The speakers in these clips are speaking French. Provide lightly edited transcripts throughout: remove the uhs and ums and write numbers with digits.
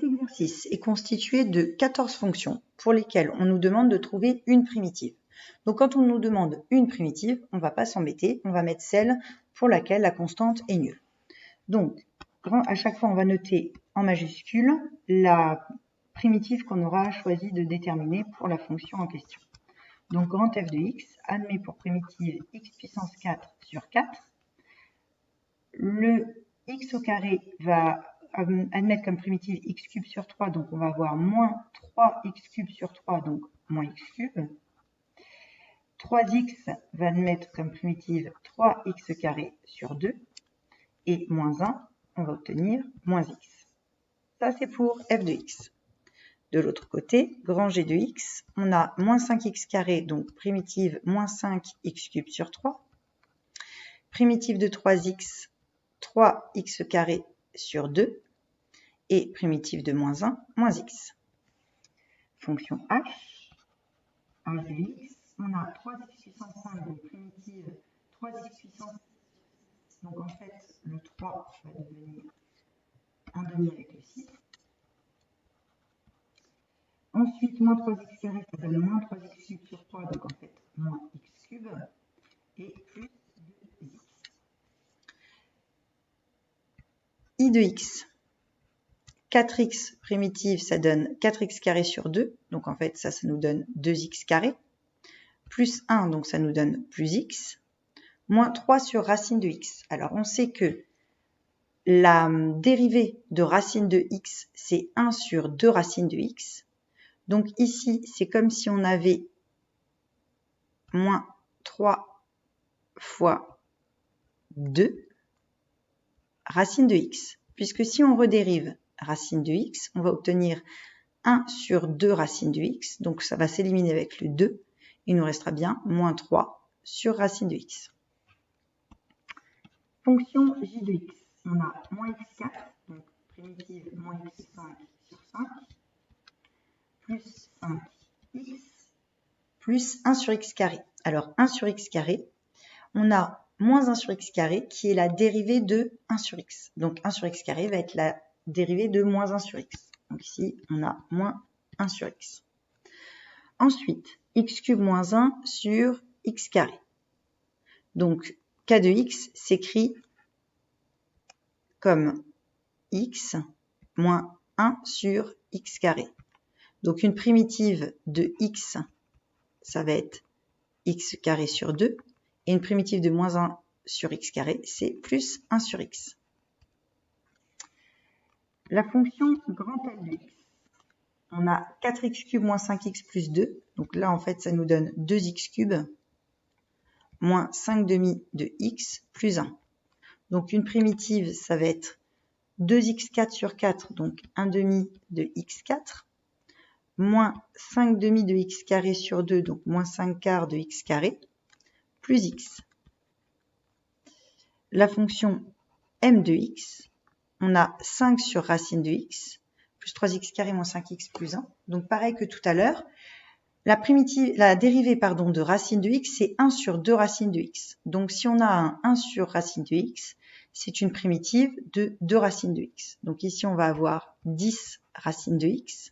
Cet exercice est constitué de 14 fonctions pour lesquelles on nous demande de trouver une primitive. Donc quand on nous demande une primitive, on ne va pas s'embêter, on va mettre celle pour laquelle la constante est nulle. Donc à chaque fois, on va noter en majuscule la primitive qu'on aura choisi de déterminer pour la fonction en question. Donc grand f de x admet pour primitive x puissance 4 sur 4. Le x au carré va admettre comme primitive x cube sur 3, donc on va avoir moins 3x cube sur 3, donc moins x cube. 3x va admettre comme primitive 3x carré sur 2. Et moins 1, on va obtenir moins x. Ça, c'est pour f de x. De l'autre côté, grand G de x, on a moins 5x carré, donc primitive moins 5x cube sur 3. Primitive de 3x, 3x carré sur 2. Et primitive de moins 1, moins x. Fonction h, h de x, on a 3x puissance 5, donc primitive 3x puissance 6. Donc en fait, le 3 va devenir un demi avec le 6. Ensuite, moins 3x carré, ça donne moins 3x cube sur 3, donc en fait, moins x cube, et plus 2x. I de x, 4x primitive, ça donne 4x carré sur 2, donc en fait, ça nous donne 2x carré, plus 1, donc ça nous donne plus x, moins 3 sur racine de x. Alors, on sait que la dérivée de racine de x, c'est 1 sur 2 racines de x. Donc ici, c'est comme si on avait moins 3 fois 2 racine de x. Puisque si on redérive racine de x, on va obtenir 1 sur 2 racine de x. Donc ça va s'éliminer avec le 2. Il nous restera bien moins 3 sur racine de x. Fonction j de x. On a moins x4, donc primitive moins x5 sur 5. Plus 5x, plus 1 sur x carré. Alors, 1 sur x carré, on a moins 1 sur x carré qui est la dérivée de 1 sur x. Donc, 1 sur x carré va être la dérivée de moins 1 sur x. Donc ici, on a moins 1 sur x. Ensuite, x cube moins 1 sur x carré. Donc, k de x s'écrit comme x moins 1 sur x carré. Donc, une primitive de x, ça va être x carré sur 2. Et une primitive de moins 1 sur x carré, c'est plus 1 sur x. La fonction grand L de x. On a 4x cube moins 5x plus 2. Donc là, en fait, ça nous donne 2x cube moins 5 demi de x plus 1. Donc, une primitive, ça va être 2x4 sur 4, donc 1 demi de x4. Moins 5 demi de x carré sur 2, donc moins 5 quarts de x carré, plus x. La fonction m de x, on a 5 sur racine de x, plus 3x carré moins 5x plus 1. Donc pareil que tout à l'heure, la dérivée de racine de x, c'est 1 sur 2 racines de x. Donc si on a un 1 sur racine de x, c'est une primitive de 2 racines de x. Donc ici, on va avoir 10 racines de x.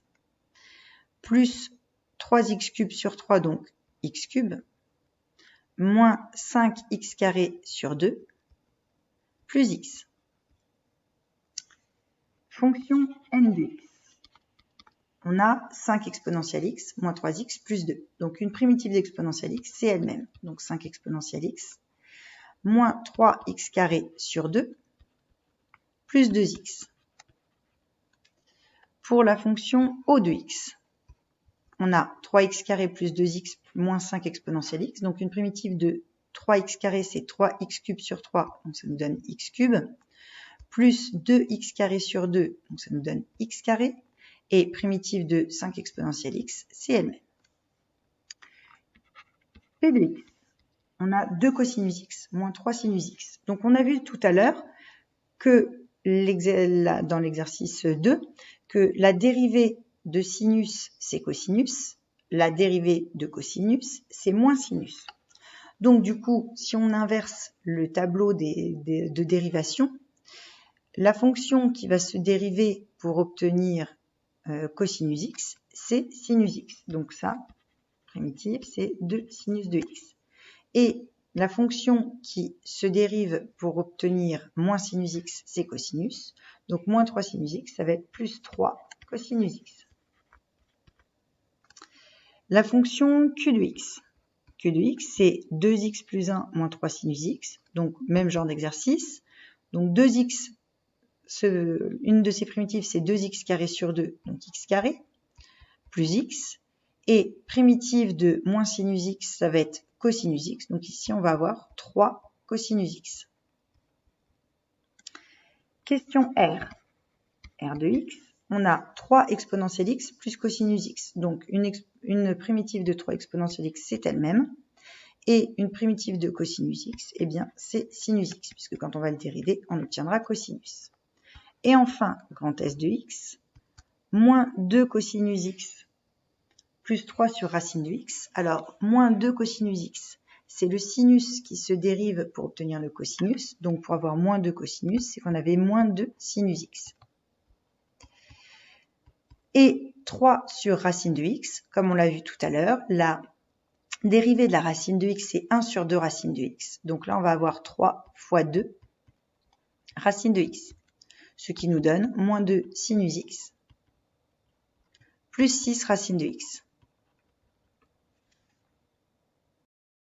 Plus 3x cube sur 3, donc x cube, moins 5x carré sur 2, plus x. Fonction n de x. On a 5 exponentielle x, moins 3x, plus 2. Donc une primitive d'exponentielle x, c'est elle-même. Donc 5 exponentielle x, moins 3x carré sur 2, plus 2x. Pour la fonction o de x, on a 3x carré plus 2x moins 5 exponentielle x. Donc, une primitive de 3x carré, c'est 3x cube sur 3. Donc, ça nous donne x cube. Plus 2x carré sur 2. Donc, ça nous donne x carré. Et primitive de 5 exponentielle x, c'est elle-même. P de x. On a 2 cosinus x, moins 3 sinus x. Donc, on a vu tout à l'heure que dans l'exercice 2, que la dérivée de sinus, c'est cosinus. La dérivée de cosinus, c'est moins sinus. Donc, du coup, si on inverse le tableau de dérivation, la fonction qui va se dériver pour obtenir cosinus x, c'est sinus x. Donc ça, primitive, c'est 2 sinus de x. Et la fonction qui se dérive pour obtenir moins sinus x, c'est cosinus. Donc moins 3 sinus x, ça va être plus 3 cosinus x. La fonction q de x. Q de x, c'est 2x plus 1 moins 3 sinus x. Donc même genre d'exercice. Donc 2x, une de ces primitives, c'est 2x carré sur 2, donc x carré, plus x. Et primitive de moins sinus x, ça va être cosinus x. Donc ici, on va avoir 3 cosinus x. Question R. R de x, on a 3 exponentielle x plus cosinus x. Donc une primitive de 3 exponentielle x, c'est elle-même. Et une primitive de cosinus x, eh bien, c'est sinus x, puisque quand on va le dériver, on obtiendra cosinus. Et enfin, grand S de x, moins 2 cosinus x plus 3 sur racine de x. Alors, moins 2 cosinus x, c'est le sinus qui se dérive pour obtenir le cosinus. Donc, pour avoir moins 2 cosinus, c'est qu'on avait moins 2 sinus x. Et 3 sur racine de x, comme on l'a vu tout à l'heure, la dérivée de la racine de x, c'est 1 sur 2 racine de x. Donc là, on va avoir 3 fois 2 racine de x, ce qui nous donne moins 2 sinus x plus 6 racine de x.